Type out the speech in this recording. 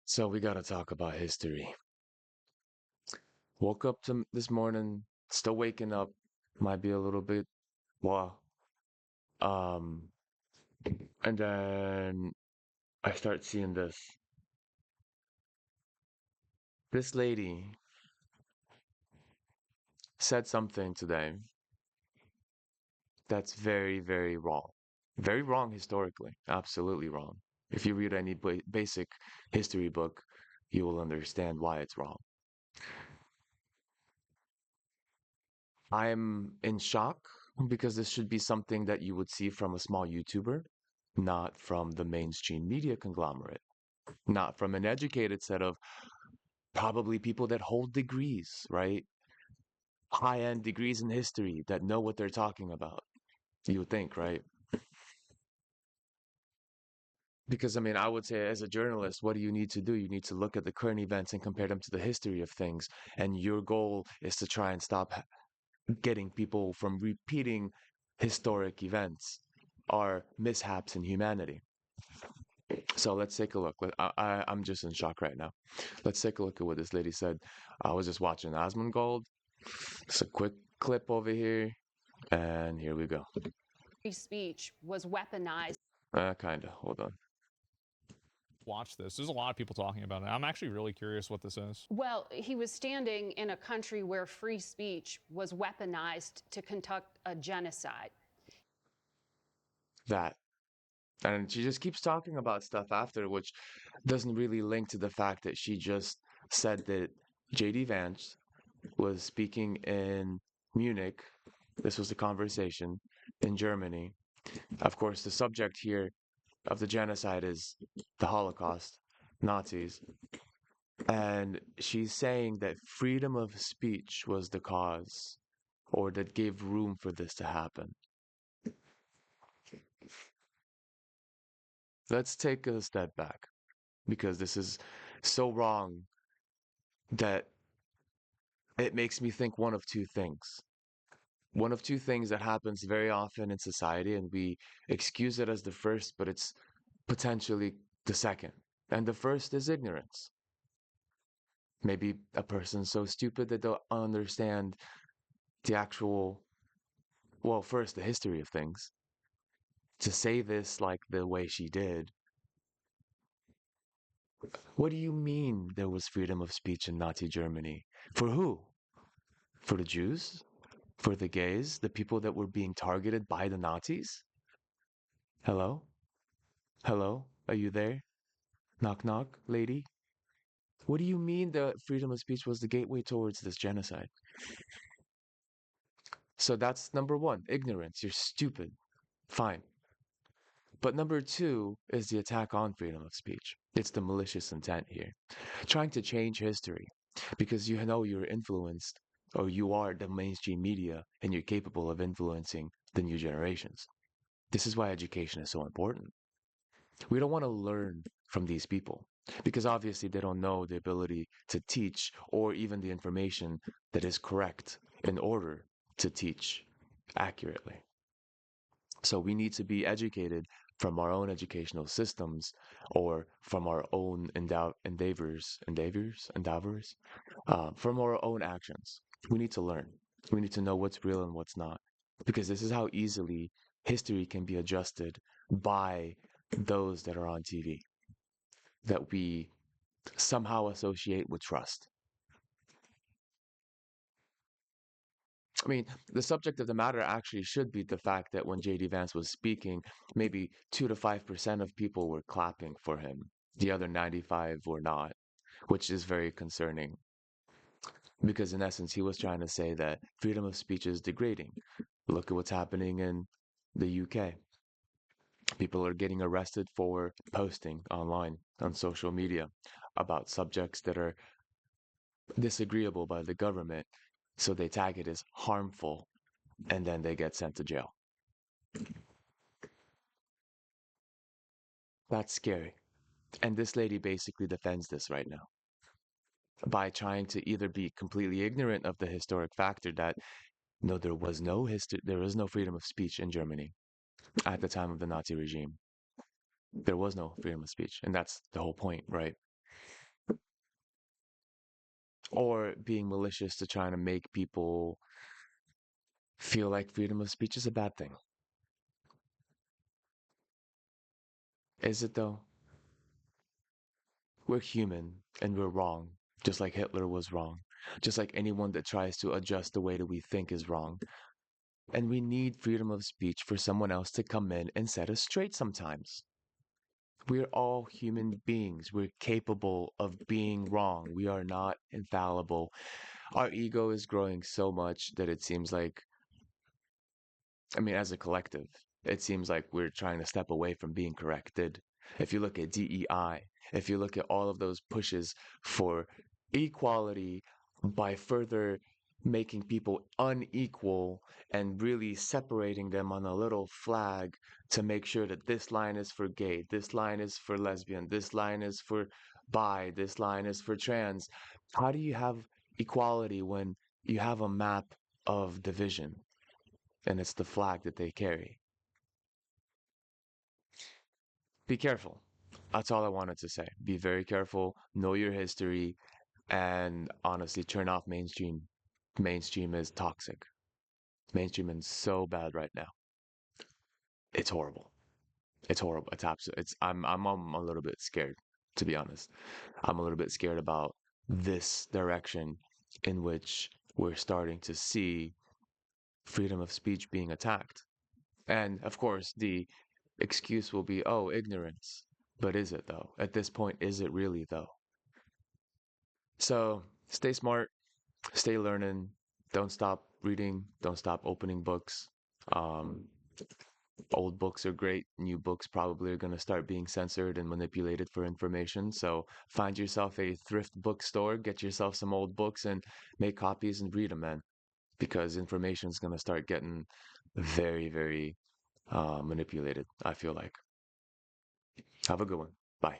So we gotta talk about history. Woke up to this morning, still waking up, might be a little bit, well, um, and then I start seeing this. This lady said something today that's very, very wrong. Very wrong historically, absolutely wrong. If you read any basic history book, you will understand why it's wrong. I'm in shock because this should be something that you would see from a small YouTuber, not from the mainstream media conglomerate, not from an educated set of probably people that hold degrees, right? High-end degrees in history that know what they're talking about. You would think, right? Because I mean, I would say as a journalist, what do you need to do? You need to look at the current events and compare them to the history of things. And your goal is to try and stop getting people from repeating historic events or mishaps in humanity. So let's take a look. I'm just in shock right now. Let's take a look at what this lady said. I was just watching Asmongold. It's a quick clip over here, and here we go. Free speech was weaponized. Kinda. Hold on. Watch this. There's a lot of people talking about it. I'm actually really curious what this is. Well, he was standing in a country where free speech was weaponized to conduct a genocide. That. And she just keeps talking about stuff after, which doesn't really link to the fact that she just said that JD Vance was speaking in Munich. This was the conversation in Germany. Of course, the subject here of the genocide is the Holocaust, Nazis. And she's saying that freedom of speech was the cause or that gave room for this to happen. Let's take a step back because this is so wrong that it makes me think one of two things. One of two things that happens very often in society, and we excuse it as the first, but it's potentially the second. And the first is ignorance. Maybe a person's so stupid that they'll understand the actual, well, first, the history of things. To say this like the way she did, what do you mean there was freedom of speech in Nazi Germany? For who? For the Jews? For the gays? The people that were being targeted by the Nazis? Hello? Hello? Are you there? Knock knock, lady? What do you mean that freedom of speech was the gateway towards this genocide? So that's number one, ignorance. You're stupid. Fine. But number two is the attack on freedom of speech. It's the malicious intent here. Trying to change history because you know you're influenced or you are the mainstream media and you're capable of influencing the new generations. This is why education is so important. We don't want to learn from these people because obviously they don't know the ability to teach or even the information that is correct in order to teach accurately. So we need to be educated from our own educational systems or from our own endeavors, from our own actions. We need to learn. We need to know what's real and what's not, because this is how easily history can be adjusted by those that are on TV that we somehow associate with trust. I mean, the subject of the matter actually should be the fact that when JD Vance was speaking, maybe 2 to 5% of people were clapping for him. The other 95 were not, which is very concerning because in essence he was trying to say that freedom of speech is degrading. Look at what's happening in the UK. People are getting arrested for posting online on social media about subjects that are disagreeable by the government. So they tag it as harmful and then they get sent to jail. That's scary. And this lady basically defends this right now by trying to either be completely ignorant of the historic factor that no, there was no freedom of speech in Germany at the time of the Nazi regime. There was no freedom of speech, and that's the whole point, right? or being malicious to trying to make people feel like freedom of speech is a bad thing. Is it though? We're human and we're wrong, just like Hitler was wrong, just like anyone that tries to adjust the way that we think is wrong. And we need freedom of speech for someone else to come in and set us straight sometimes. We're all human beings. We're capable of being wrong. We are not infallible. Our ego is growing so much that it seems like, I mean, as a collective, it seems like we're trying to step away from being corrected. If you look at DEI, if you look at all of those pushes for equality by further making people unequal and really separating them on a little flag to make sure that this line is for gay, this line is for lesbian, this line is for bi, this line is for trans. How do you have equality when you have a map of division? And it's the flag that they carry. Be careful. That's all I wanted to say. Be very careful, know your history, and honestly, turn off mainstream. Mainstream is toxic. Mainstream is so bad right now. It's horrible. It's horrible. It's absolute. I'm a little bit scared, to be honest. I'm a little bit scared about this direction in which we're starting to see freedom of speech being attacked. And of course, the excuse will be, oh, ignorance. But is it though? At this point, is it really though? So stay smart, stay learning, don't stop reading, don't stop opening books. Um, Old books are great. New books probably are going to start being censored and manipulated for information. So find yourself a thrift bookstore, get yourself some old books and make copies and read them, man. Because information is going to start getting very, very manipulated, I feel like. Have a good one. Bye.